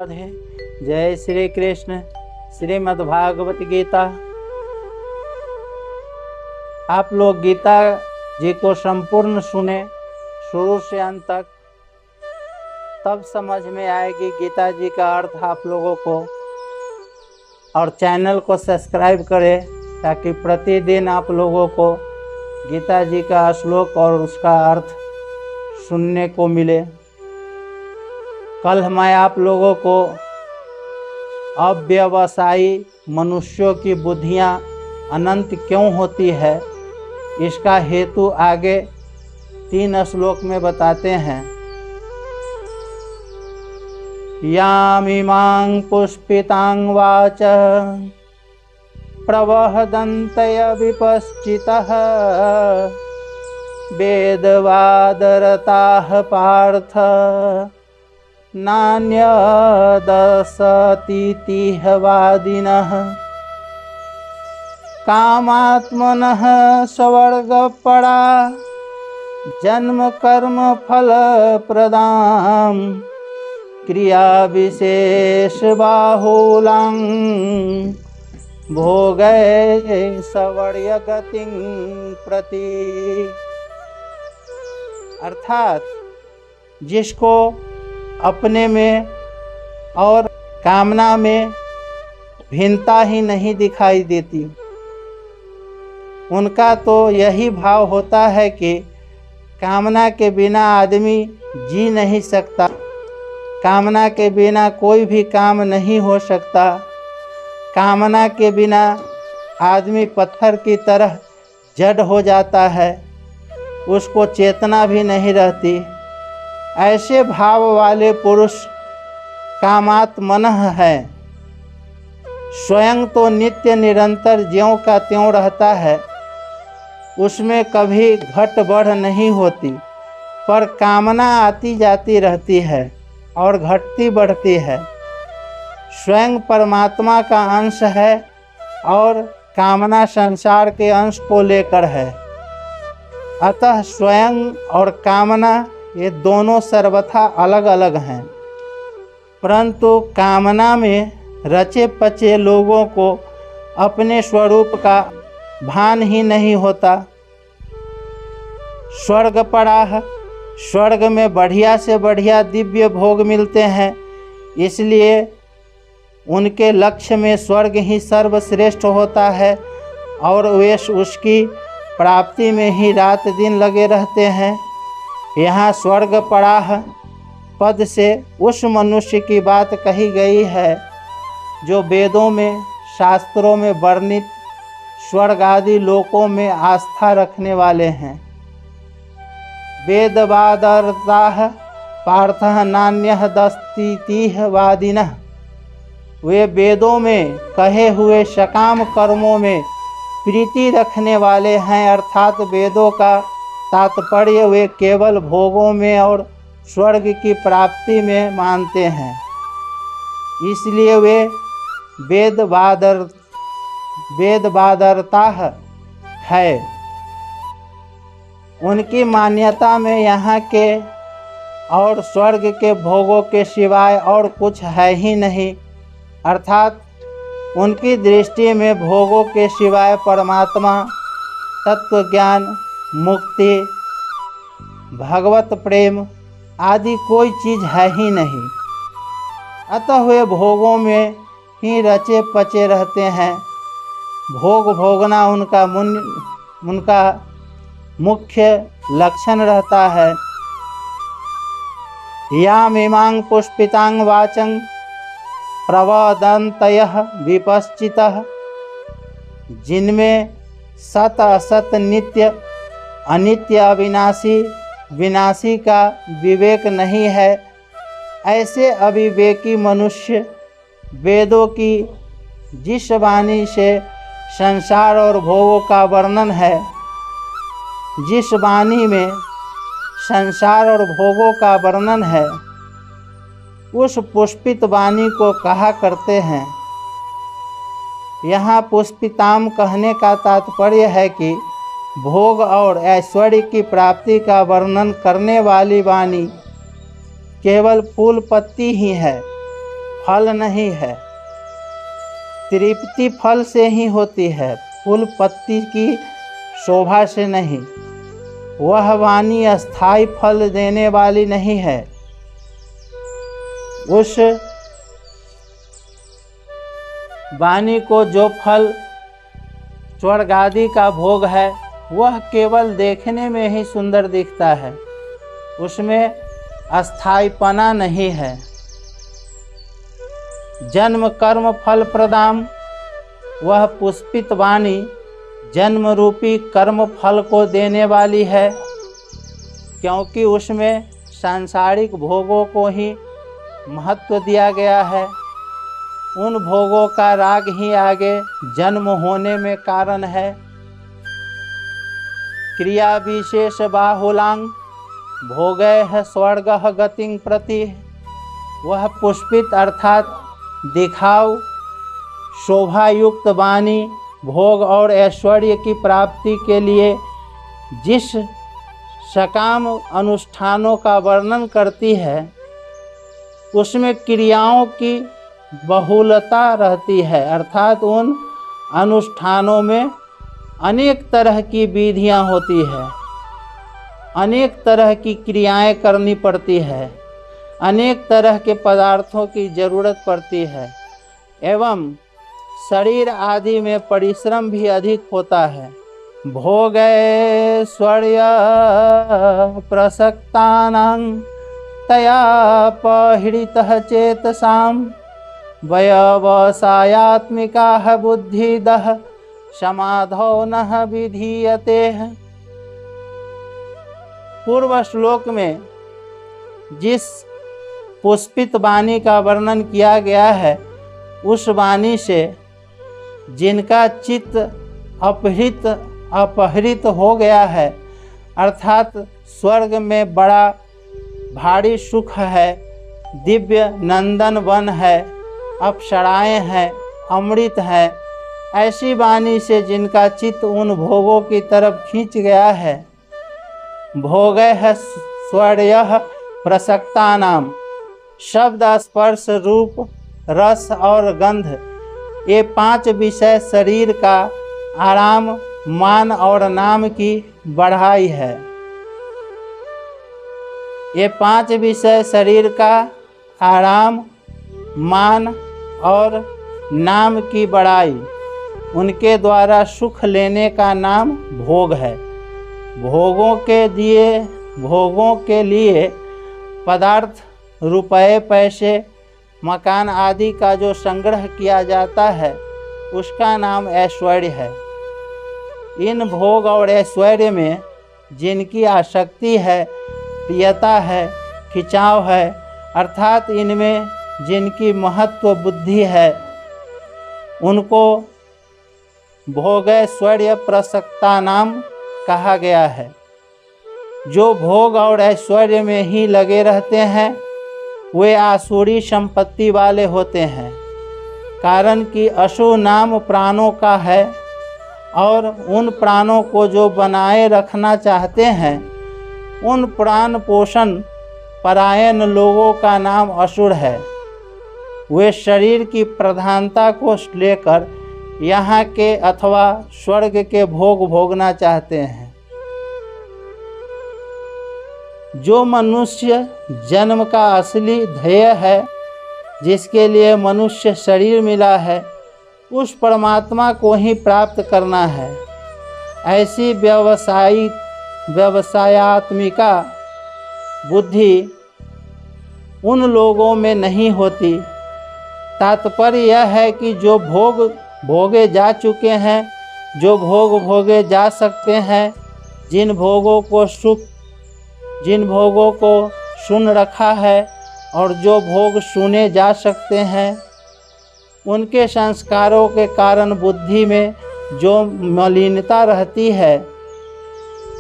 राधे। जय श्री कृष्ण। श्रीमद् भागवत गीता। आप लोग गीता जी को संपूर्ण सुने शुरू से अंत तक, तब समझ में आएगी गीता जी का अर्थ आप लोगों को। और चैनल को सब्सक्राइब करें ताकि प्रतिदिन आप लोगों को गीता जी का श्लोक और उसका अर्थ सुनने को मिले। कल मैं आप लोगों को अव्यवसायी मनुष्यों की बुद्धियां अनंत क्यों होती है, इसका हेतु आगे 3 श्लोक में बताते हैं। यामिमां पुष्पितां वाच प्रवहदन्तय विपश्चितः वेदवादरताः पार्थ नान्यदसतीतिह वादिनः कामात्मनः स्वर्गपरा जन्म कर्म फल प्रदां क्रिया विशेष बाहुलां भोगै सवर्य गतिं प्रति। अर्थात जिसको अपने में और कामना में भिन्नता ही नहीं दिखाई देती, उनका तो यही भाव होता है कि कामना के बिना आदमी जी नहीं सकता, कामना के बिना कोई भी काम नहीं हो सकता, कामना के बिना आदमी पत्थर की तरह जड़ हो जाता है, उसको चेतना भी नहीं रहती। ऐसे भाव वाले पुरुष कामात्मनः है। स्वयं तो नित्य निरंतर ज्यों का त्यों रहता है, उसमें कभी घट बढ़ नहीं होती, पर कामना आती जाती रहती है और घटती बढ़ती है। स्वयं परमात्मा का अंश है और कामना संसार के अंश को लेकर है। अतः स्वयं और कामना ये दोनों सर्वथा अलग अलग हैं, परंतु कामना में रचे पचे लोगों को अपने स्वरूप का भान ही नहीं होता। स्वर्ग पड़ा है, स्वर्ग में बढ़िया से बढ़िया दिव्य भोग मिलते हैं, इसलिए उनके लक्ष्य में स्वर्ग ही सर्वश्रेष्ठ होता है और वे उसकी प्राप्ति में ही रात दिन लगे रहते हैं। यहाँ स्वर्ग पड़ा है पद से उस मनुष्य की बात कही गई है जो वेदों में शास्त्रों में वर्णित स्वर्ग आदि लोकों में आस्था रखने वाले हैं। वेदवादरताः पार्थः नान्यः दस्तीतिह वादिनः। वे वेदों में कहे हुए सकाम कर्मों में प्रीति रखने वाले हैं, अर्थात वेदों का तात्पर्य वे केवल भोगों में और स्वर्ग की प्राप्ति में मानते हैं, इसलिए वे वेदवादरता है। उनकी मान्यता में यहाँ के और स्वर्ग के भोगों के सिवाय और कुछ है ही नहीं, अर्थात उनकी दृष्टि में भोगों के सिवाय परमात्मा, तत्व ज्ञान, मुक्ति, भगवत प्रेम आदि कोई चीज़ है ही नहीं। अतः वे भोगों में ही रचे पचे रहते हैं। भोग भोगना उनका मुख्य लक्षण रहता है। यामिमां पुष्पितां वाचं प्रवदन्तयः विपश्चितः। जिनमें सत असत, नित्य अनित्य, अविनाशी विनाशी का विवेक नहीं है, ऐसे अविवेकी मनुष्य वेदों की जिस वाणी से संसार और भोगों का वर्णन है, जिस वाणी में संसार और भोगों का वर्णन है, उस पुष्पित वाणी को कहा करते हैं। यहाँ पुष्पिताम कहने का तात्पर्य है कि भोग और ऐश्वर्य की प्राप्ति का वर्णन करने वाली वाणी केवल फूल पत्ती ही है, फल नहीं है। तृप्ति फल से ही होती है, फूल पत्ती की शोभा से नहीं। वह वाणी अस्थाई फल देने वाली नहीं है। उस वाणी को जो फल स्वर्ग आदि का भोग है वह केवल देखने में ही सुंदर दिखता है, उसमें अस्थाईपना नहीं है। जन्म कर्म फल प्रदाम, वह पुष्पित वाणी जन्म रूपी कर्म फल को देने वाली है, क्योंकि उसमें सांसारिक भोगों को ही महत्व दिया गया है। उन भोगों का राग ही आगे जन्म होने में कारण है। क्रिया विशेष बाहुलांग भोगैः स्वर्गः गतिं प्रति, वह पुष्पित अर्थात दिखाव शोभायुक्त वाणी भोग और ऐश्वर्य की प्राप्ति के लिए जिस सकाम अनुष्ठानों का वर्णन करती है उसमें क्रियाओं की बहुलता रहती है, अर्थात उन अनुष्ठानों में अनेक तरह की विधियां होती है, अनेक तरह की क्रियाएं करनी पड़ती है, अनेक तरह के पदार्थों की जरूरत पड़ती है, एवं शरीर आदि में परिश्रम भी अधिक होता है। भोगैश्वर्य प्रसक्तानां तया पीडितः चेतसां व्यवसायात्मिका बुद्धिदः समाधौ न विधीयते। पूर्व श्लोक में जिस पुष्पित वाणी का वर्णन किया गया है उस वाणी से जिनका चित्त अपहृत हो गया है, अर्थात स्वर्ग में बड़ा भारी सुख है, दिव्य नंदन वन है, अप्सराएं हैं, अमृत है, ऐसी वाणी से जिनका चित्त उन भोगों की तरफ खींच गया है। भोगैः स्वर्यः प्रसक्तानाम, शब्द स्पर्श रूप रस और गंध, ये 5 विषय शरीर का आराम मान और नाम की बढ़ाई है। ये 5 विषय शरीर का आराम मान और नाम की बढ़ाई, उनके द्वारा सुख लेने का नाम भोग है। भोगों के लिए पदार्थ रुपए पैसे मकान आदि का जो संग्रह किया जाता है उसका नाम ऐश्वर्य है। इन भोग और ऐश्वर्य में जिनकी आसक्ति है, प्रियता है, खिंचाव है, अर्थात इनमें जिनकी महत्व बुद्धि है, उनको भोगैश्वर्य प्रसक्ता नाम कहा गया है। जो भोग और ऐश्वर्य में ही लगे रहते हैं वे आसुरी संपत्ति वाले होते हैं, कारण कि असुर नाम प्राणों का है और उन प्राणों को जो बनाए रखना चाहते हैं उन प्राण पोषण परायण लोगों का नाम असुर है। वे शरीर की प्रधानता को लेकर यहाँ के अथवा स्वर्ग के भोग भोगना चाहते हैं। जो मनुष्य जन्म का असली ध्येय है, जिसके लिए मनुष्य शरीर मिला है, उस परमात्मा को ही प्राप्त करना है। ऐसी व्यवसायात्मिका बुद्धि उन लोगों में नहीं होती। तात्पर्य यह है कि जो भोग भोगे जा चुके हैं, जो भोग भोगे जा सकते हैं, जिन भोगों को सुन रखा है और जो भोग सुने जा सकते हैं, उनके संस्कारों के कारण बुद्धि में जो मलिनता रहती है,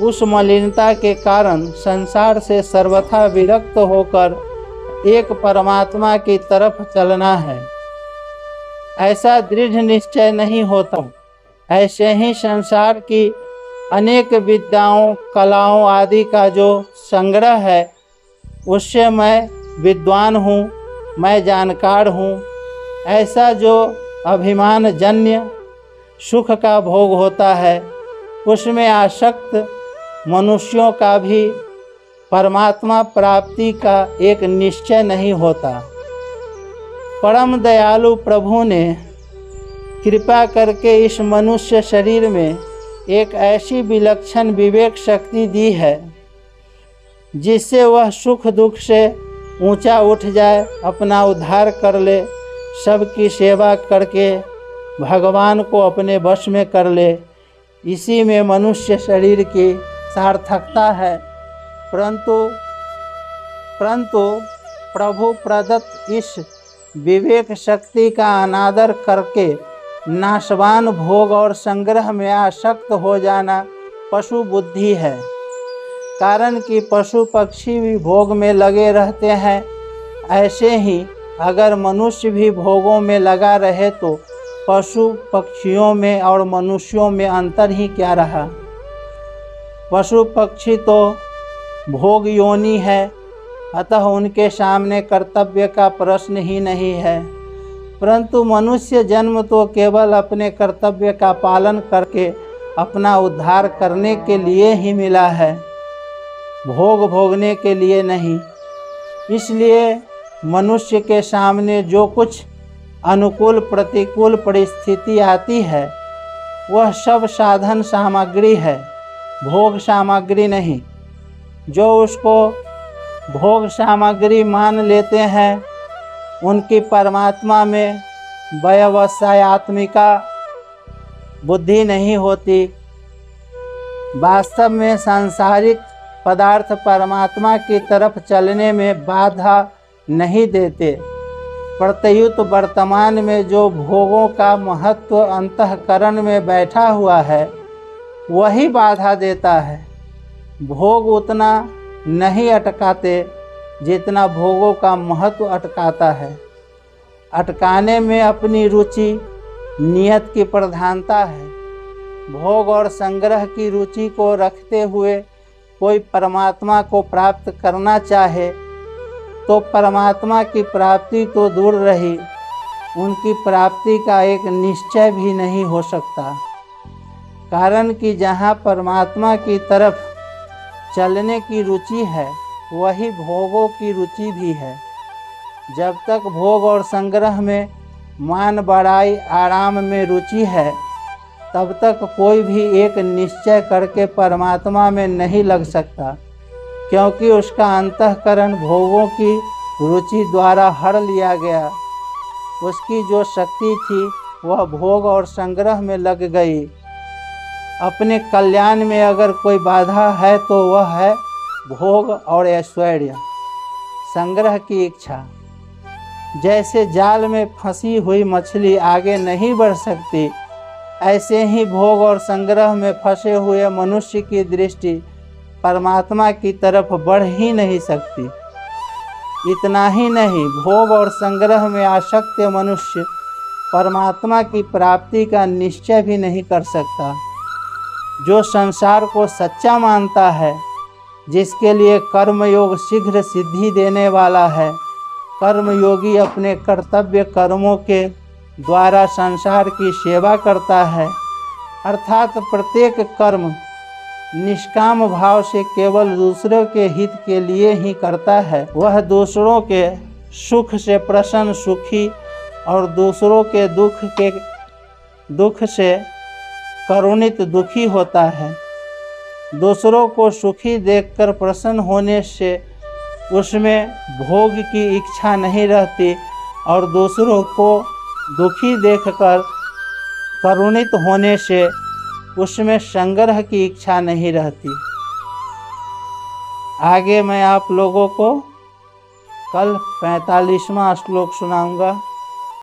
उस मलिनता के कारण संसार से सर्वथा विरक्त होकर एक परमात्मा की तरफ चलना है। ऐसा दृढ़ निश्चय नहीं होता। ऐसे ही संसार की अनेक विद्याओं कलाओं आदि का जो संग्रह है उससे मैं विद्वान हूँ, मैं जानकार हूँ, ऐसा जो अभिमान जन्य सुख का भोग होता है, उसमें आसक्त मनुष्यों का भी परमात्मा प्राप्ति का एक निश्चय नहीं होता। परम दयालु प्रभु ने कृपा करके इस मनुष्य शरीर में एक ऐसी विलक्षण विवेक शक्ति दी है जिससे वह सुख दुख से ऊंचा उठ जाए, अपना उद्धार कर ले, सबकी सेवा करके भगवान को अपने वश में कर ले। इसी में मनुष्य शरीर की सार्थकता है। परंतु प्रभु प्रदत्त इस विवेक शक्ति का अनादर करके नाशवान भोग और संग्रह में आसक्त हो जाना पशु बुद्धि है। कारण कि पशु पक्षी भी भोग में लगे रहते हैं, ऐसे ही अगर मनुष्य भी भोगों में लगा रहे तो पशु पक्षियों में और मनुष्यों में अंतर ही क्या रहा। पशु पक्षी तो भोग योनि है, अतः उनके सामने कर्तव्य का प्रश्न ही नहीं है। परंतु मनुष्य जन्म तो केवल अपने कर्तव्य का पालन करके अपना उद्धार करने के लिए ही मिला है, भोग भोगने के लिए नहीं। इसलिए मनुष्य के सामने जो कुछ अनुकूल प्रतिकूल परिस्थिति आती है, वह सब साधन सामग्री है, भोग सामग्री नहीं। जो उसको भोग सामग्री मान लेते हैं, उनकी परमात्मा में व्यवसायत्मिका बुद्धि नहीं होती। वास्तव में सांसारिक पदार्थ परमात्मा की तरफ चलने में बाधा नहीं देते। प्रत्युत वर्तमान में जो भोगों का महत्व अंतःकरण में बैठा हुआ है, वही बाधा देता है। भोग उतना नहीं अटकाते जितना भोगों का महत्व अटकाता है। अटकाने में अपनी रुचि नियत की प्रधानता है। भोग और संग्रह की रुचि को रखते हुए कोई परमात्मा को प्राप्त करना चाहे तो परमात्मा की प्राप्ति तो दूर रही, उनकी प्राप्ति का एक निश्चय भी नहीं हो सकता। कारण कि जहाँ परमात्मा की तरफ चलने की रुचि है, वही भोगों की रुचि भी है। जब तक भोग और संग्रह में मान बढ़ाई आराम में रुचि है, तब तक कोई भी एक निश्चय करके परमात्मा में नहीं लग सकता, क्योंकि उसका अंतःकरण भोगों की रुचि द्वारा हर लिया गया। उसकी जो शक्ति थी वह भोग और संग्रह में लग गई। अपने कल्याण में अगर कोई बाधा है तो वह है भोग और ऐश्वर्य, संग्रह की इच्छा। जैसे जाल में फंसी हुई मछली आगे नहीं बढ़ सकती, ऐसे ही भोग और संग्रह में फंसे हुए मनुष्य की दृष्टि परमात्मा की तरफ बढ़ ही नहीं सकती। इतना ही नहीं, भोग और संग्रह में आसक्त मनुष्य परमात्मा की प्राप्ति का निश्चय भी नहीं कर सकता। जो संसार को सच्चा मानता है, जिसके लिए कर्मयोग शीघ्र सिद्धि देने वाला है, कर्मयोगी अपने कर्तव्य कर्मों के द्वारा संसार की सेवा करता है, अर्थात प्रत्येक कर्म निष्काम भाव से केवल दूसरों के हित के लिए ही करता है। वह दूसरों के सुख से प्रसन्न सुखी और दूसरों के दुख से करुणित दुखी होता है। दूसरों को सुखी देखकर प्रसन्न होने से उसमें भोग की इच्छा नहीं रहती और दूसरों को दुखी देखकर करुणित होने से उसमें संग्रह की इच्छा नहीं रहती। आगे मैं आप लोगों को कल 45वां श्लोक सुनाऊंगा।